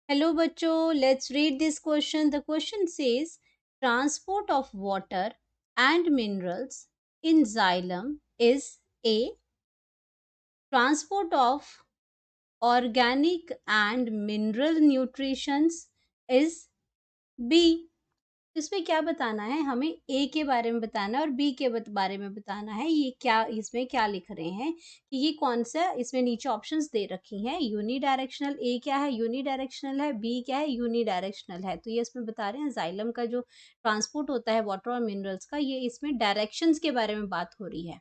Hello बच्चों, let's read this question. The question says transport of water and minerals in xylem is A. Transport of organic and mineral nutritions is B. इसमें क्या बताना है हमें ए के बारे में बताना है और बी के बारे में बताना है ये क्या इसमें क्या लिख रहे हैं कि ये कौन सा इसमें नीचे ऑप्शंस दे रखी हैं यूनी डायरेक्शनल ए क्या है यूनी डायरेक्शनल है बी क्या है यूनी डायरेक्शनल है तो ये इसमें बता रहे हैं जाइलम का जो ट्रांसपोर्ट होता है वाटर और मिनरल्स का ये इसमें डायरेक्शंस के बारे में बात हो रही है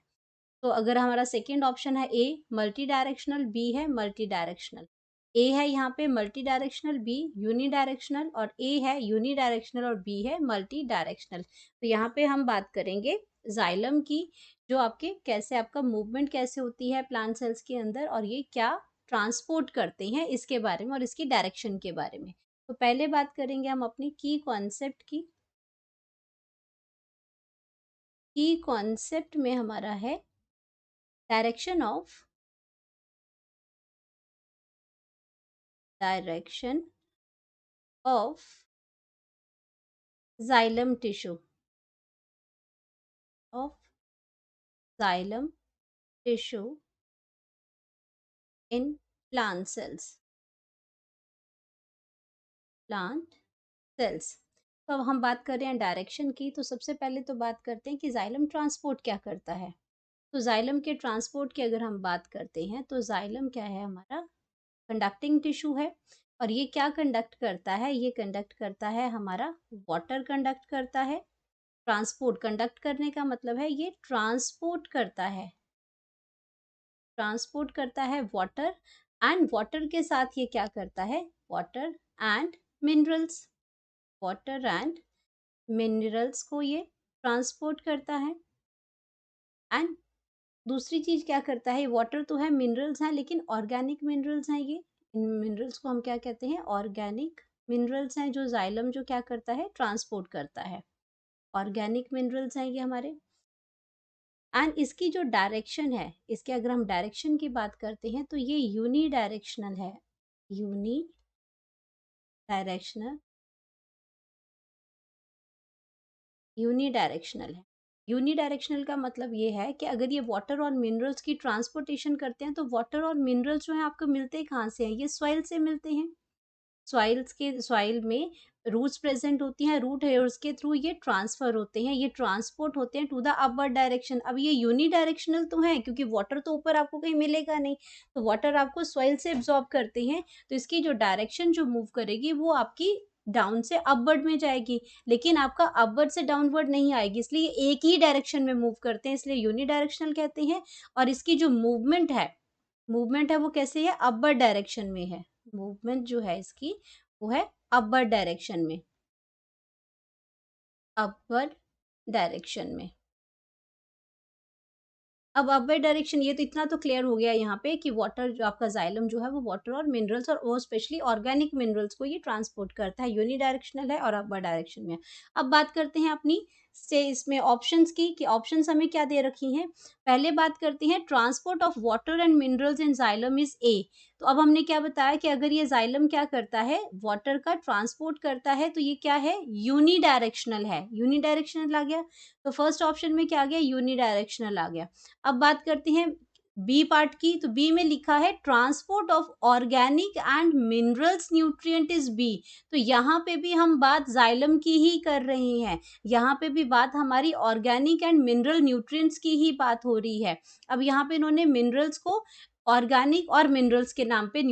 तो अगर हमारा सेकेंड ऑप्शन है ए मल्टी डायरेक्शनल बी है मल्टी डायरेक्शनल ए है यहाँ पे multi directional B uni directional और ए है यूनी डायरेक्शनल और बी है मल्टी डायरेक्शनल तो यहाँ पे हम बात करेंगे जाइलम की जो आपके कैसे आपका मूवमेंट कैसे होती है प्लांट सेल्स के अंदर और ये क्या ट्रांसपोर्ट करते हैं इसके बारे में और इसकी डायरेक्शन के बारे में तो पहले बात करेंगे हम अपनी की कॉन्सेप्ट की कॉन्सेप्ट में हमारा है direction of direction of xylem tissue of xylem tissue in plant cells तो अब हम बात कर रहे हैं डायरेक्शन की तो सबसे पहले तो बात करते हैं कि जाइलम ट्रांसपोर्ट क्या करता है तो जाइलम के ट्रांसपोर्ट की अगर हम बात करते हैं तो जाइलम क्या है हमारा कंडक्टिंग टिश्यू है और ये क्या कंडक्ट करता है ये कंडक्ट करता है हमारा वाटर कंडक्ट करता है ट्रांसपोर्ट कंडक्ट करने का मतलब है ये ट्रांसपोर्ट करता है वाटर एंड वाटर के साथ ये क्या करता है water and minerals water and minerals को ये ट्रांसपोर्ट करता है एंड दूसरी चीज क्या करता है वाटर तो है मिनरल्स हैं लेकिन ऑर्गेनिक मिनरल्स हैं ये इन मिनरल्स को हम क्या कहते हैं ऑर्गेनिक मिनरल्स हैं जो जाइलम जो क्या करता है ट्रांसपोर्ट करता है ऑर्गेनिक मिनरल्स हैं ये हमारे एंड इसकी जो डायरेक्शन है इसके अगर हम डायरेक्शन की बात करते हैं तो ये यूनी डायरेक्शनल है यूनी डायरेक्शनल यूनिडायरेक्शनल है यूनिडायरेक्शनल का मतलब ये है कि अगर ये वाटर और मिनरल्स की ट्रांसपोर्टेशन करते हैं तो वाटर और मिनरल्स जो है आपको मिलते कहाँ से हैं ये सॉइल से मिलते हैं सॉइल में रूट्स प्रेजेंट होती हैं रूट हेयर्स के थ्रू ये ट्रांसफर होते हैं ये ट्रांसपोर्ट होते हैं टू द अपवर्ड डायरेक्शन अब ये यूनी डायरेक्शनल तो है क्योंकि वाटर तो ऊपर आपको कहीं मिलेगा नहीं तो वाटर आपको सॉइल से एब्जॉर्ब करते हैं तो इसकी जो डायरेक्शन जो मूव करेगी वो आपकी डाउन से अपवर्ड में जाएगी लेकिन आपका अपवर्ड से डाउनवर्ड नहीं आएगी इसलिए एक ही डायरेक्शन में मूव करते हैं इसलिए यूनी डायरेक्शनल कहते हैं और इसकी जो मूवमेंट है वो कैसे है अपवर्ड डायरेक्शन में है मूवमेंट जो है इसकी वो है अपवर्ड डायरेक्शन में अपवर्ड डायरेक्शन में अब अपवर्ड डायरेक्शन ये तो इतना तो क्लियर हो गया यहाँ पे कि वाटर जो आपका जाइलम जो है वो वाटर और मिनरल्स और वो स्पेशली ऑर्गेनिक मिनरल्स को ये ट्रांसपोर्ट करता है यूनी डायरेक्शनल है और अपवर्ड डायरेक्शन में अब बात करते हैं अपनी से इसमें ऑप्शंस की कि ऑप्शंस हमें क्या दे रखी हैं पहले बात करते हैं transport of water and minerals in xylem is a तो अब हमने क्या बताया कि अगर ये जाइलम क्या करता है वाटर का ट्रांसपोर्ट करता है तो ये क्या है यूनी डायरेक्शनल आ गया तो फर्स्ट ऑप्शन में क्या आ गया यूनी डायरेक्शनल आ गया अब बात करते हैं बी पार्ट की तो बी में लिखा है transport of organic and minerals nutrient is B तो यहाँ पे भी हम बात जाइलम की ही कर रहे हैं यहाँ पे भी बात हमारी ऑर्गेनिक एंड मिनरल न्यूट्रिएंट्स की ही बात हो रही है अब यहाँ पे इन्होंने मिनरल्स को ऑर्गेनिक और मिनरल्स के नाम पे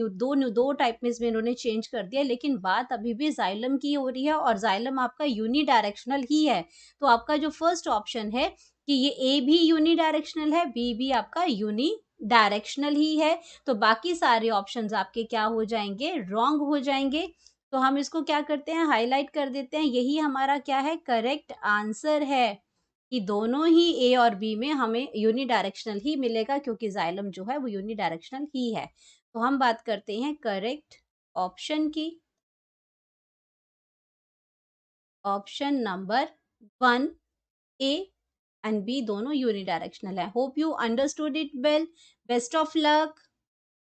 दो टाइप में इसमें इन्होंने चेंज कर दिया लेकिन बात अभी भी जाइलम की हो रही है और जाइलम आपका यूनी डायरेक्शनल ही है तो आपका जो फर्स्ट ऑप्शन है कि ये ए भी यूनी डायरेक्शनल है बी भी आपका यूनी डायरेक्शनल ही है तो बाकी सारे ऑप्शंस आपके क्या हो जाएंगे रॉन्ग हो जाएंगे तो हम इसको क्या करते हैं हाईलाइट कर देते हैं यही हमारा क्या है करेक्ट आंसर है कि दोनों ही ए और बी में हमें यूनी डायरेक्शनल ही मिलेगा क्योंकि जाइलम जो है वो यूनी डायरेक्शनल ही है तो हम बात करते हैं करेक्ट ऑप्शन की option number 1 A and B दोनों यूनिडायरेक्शनल है hope you understood it well best of luck